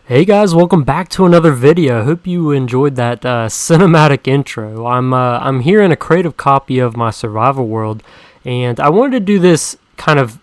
Hey guys, welcome back to another video. Hope you enjoyed that cinematic intro. I'm here in a creative copy of my survival world, and I wanted to do this kind of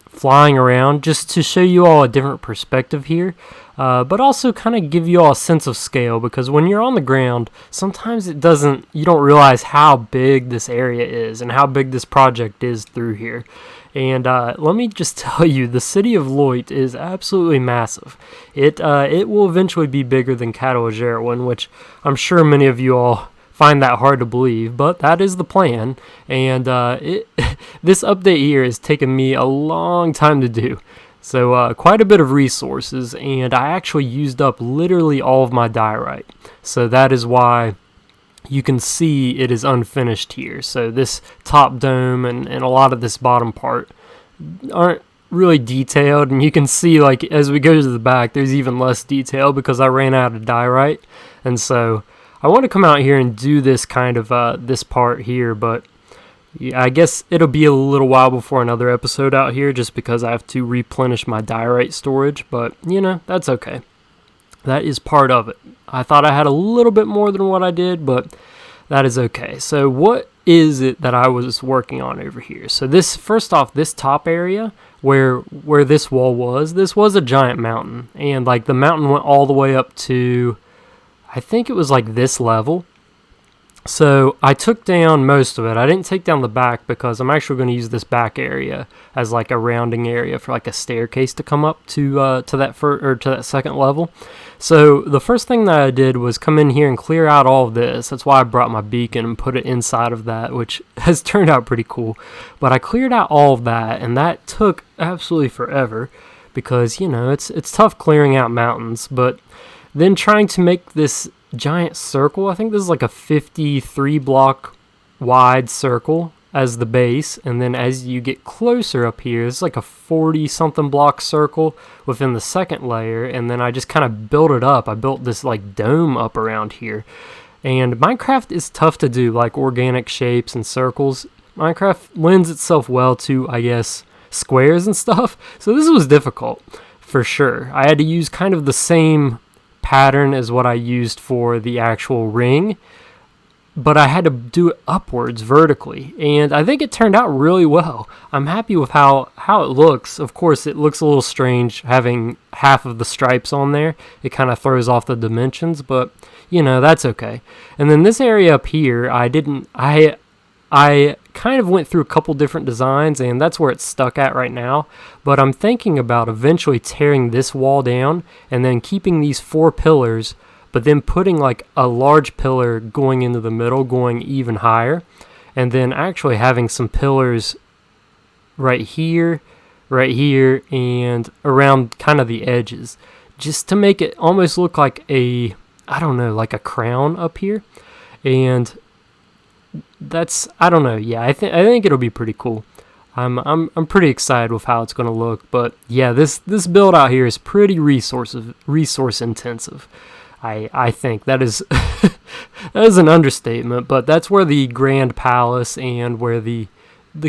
flying around just to show you all a different perspective here, but also kind of give you all a sense of scale, because when you're on the ground, sometimes you don't realize how big this area is and how big this project is through here. And let me just tell you, the city of Loit is absolutely massive. It will eventually be bigger than Jark, which I'm sure many of you all find that hard to believe, but that is the plan. And this update here has taken me a long time to do. So quite a bit of resources, and I actually used up literally all of my diorite. So that is why you can see it is unfinished here. So this top dome and a lot of this bottom part aren't really detailed, and you can see, like, as we go to the back, there's even less detail because I ran out of diorite. And so I want to come out here and do this kind of this part here, but yeah, I guess it'll be a little while before another episode out here just because I have to replenish my diorite storage, but you know, that's okay. That is part of it. I thought I had a little bit more than what I did, but that is okay. So what is it that I was working on over here? So this, first off, this top area where this wall was, this was a giant mountain, and like the mountain went all the way up to, I think it was like this level. So I took down most of it. I didn't take down the back because I'm actually going to use this back area as like a rounding area for like a staircase to come up to that second level. So the first thing that I did was come in here and clear out all of this. That's why I brought my beacon and put it inside of that, which has turned out pretty cool. But I cleared out all of that, and that took absolutely forever because, you know, it's tough clearing out mountains. But then trying to make this giant circle, I think this is like a 53 block wide circle as the base, and then as you get closer up here, it's like a 40 something block circle within the second layer, and then I just kind of built it up. I built this like dome up around here. And Minecraft is tough to do, like organic shapes and circles. Minecraft lends itself well to, I guess, squares and stuff, so this was difficult for sure. I had to use kind of the same pattern as what I used for the actual ring, but I had to do it upwards vertically, and I think it turned out really well. I'm happy with how it looks. Of course, it looks a little strange having half of the stripes on there. It kind of throws off the dimensions, but you know, that's okay. And then this area up here, I kind of went through a couple different designs, and that's where it's stuck at right now. But I'm thinking about eventually tearing this wall down and then keeping these 4 pillars, but then putting like a large pillar going into the middle, going even higher, and then actually having some pillars right here, and around kind of the edges, just to make it almost look like like a crown up here. And that's, I don't know, yeah, I think it'll be pretty cool. I'm pretty excited with how it's going to look, but yeah, this build out here is pretty resource intensive. I think that is that is an understatement, but that's where the Grand Palace and where the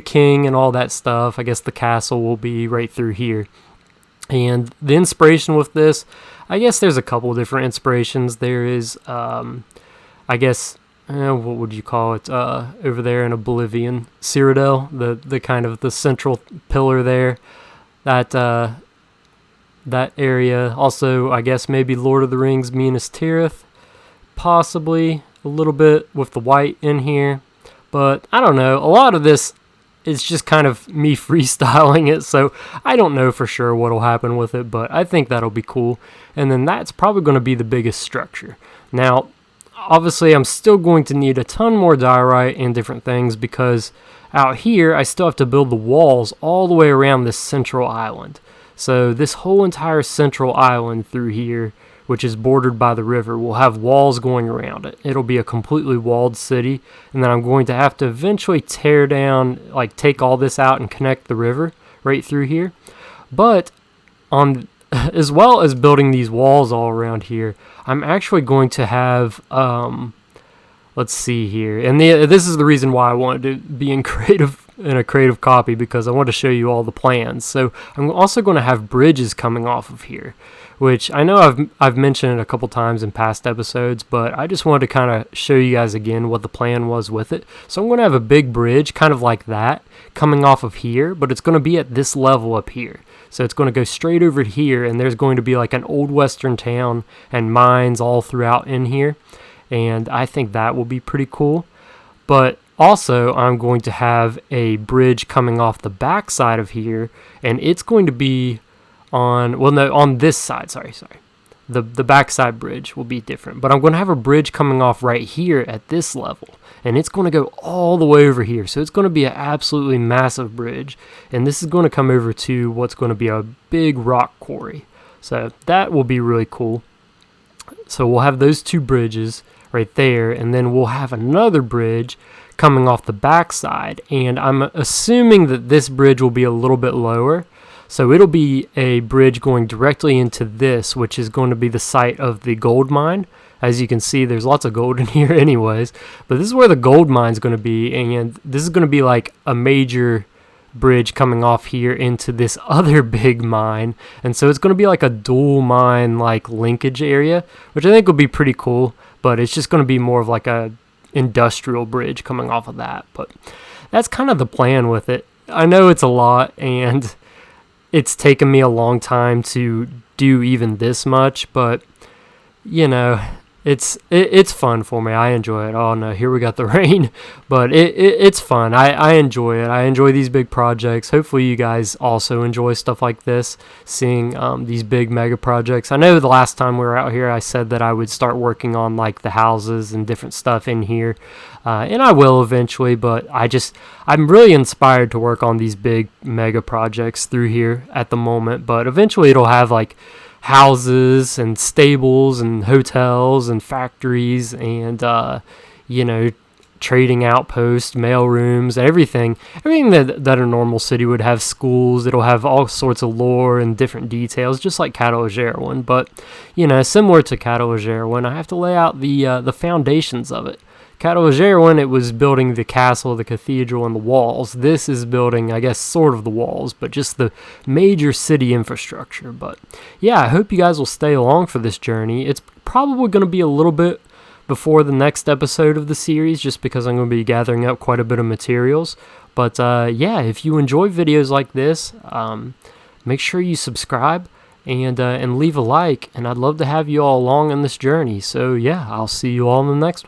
king and all that stuff, I guess the castle, will be right through here. And the inspiration with this, I guess there's a couple of different inspirations. There is, I guess, what would you call it, over there in Oblivion, Cyrodiil, the kind of the central pillar there, that area. Also, I guess maybe Lord of the Rings, Minas Tirith, possibly a little bit with the white in here, but I don't know. A lot of this is just kind of me freestyling it, so I don't know for sure what'll happen with it, but I think that'll be cool. And then that's probably going to be the biggest structure. Now, obviously, I'm still going to need a ton more diorite and different things, because out here, I still have to build the walls all the way around this central island. So this whole entire central island through here, which is bordered by the river, will have walls going around it. It'll be a completely walled city, and then I'm going to have to eventually tear down, like take all this out and connect the river right through here. But as well as building these walls all around here, I'm actually going to have, let's see here, and this is the reason why I wanted to be in a creative copy, because I want to show you all the plans. So I'm also going to have bridges coming off of here, which I know I've mentioned it a couple times in past episodes, but I just wanted to kind of show you guys again what the plan was with it. So I'm going to have a big bridge, kind of like that, coming off of here, but it's going to be at this level up here. So it's going to go straight over here, and there's going to be like an old western town and mines all throughout in here, and I think that will be pretty cool. But also, I'm going to have a bridge coming off the back side of here, and it's going to be on this side, sorry. The backside bridge will be different, but I'm going to have a bridge coming off right here at this level, and it's going to go all the way over here. So it's going to be an absolutely massive bridge, and this is going to come over to what's going to be a big rock quarry. So that will be really cool. So we'll have those two bridges right there, and then we'll have another bridge coming off the backside, and I'm assuming that this bridge will be a little bit lower. So it'll be a bridge going directly into this, which is going to be the site of the gold mine. As you can see, there's lots of gold in here anyways, but this is where the gold mine is going to be, and this is going to be like a major bridge coming off here into this other big mine. And so it's going to be like a dual mine like linkage area, which I think will be pretty cool, but it's just going to be more of like a industrial bridge coming off of that. But that's kind of the plan with it. I know it's a lot, and it's taken me a long time to do even this much, but you know, it's fun for me. I enjoy it. Oh no, here we got the rain, but it's fun. I enjoy it. I enjoy these big projects. Hopefully you guys also enjoy stuff like this, seeing these big mega projects. I know the last time we were out here I said that I would start working on like the houses and different stuff in here, and I will eventually, but I'm really inspired to work on these big mega projects through here at the moment, but eventually it'll have like houses and stables and hotels and factories and trading outposts, mail rooms, everything that a normal city would have. Schools, it'll have all sorts of lore and different details, just like Catalogero. But similar to Catalogero, I have to lay out the foundations of it. Catalogero, it was building the castle, the cathedral, and the walls. This is building, I guess, sort of the walls, but just the major city infrastructure. But yeah, I hope you guys will stay along for this journey. It's probably going to be a little bit before the next episode of the series, just because I'm going to be gathering up quite a bit of materials. But yeah, if you enjoy videos like this, make sure you subscribe and leave a like, and I'd love to have you all along on this journey. So yeah, I'll see you all in the next one.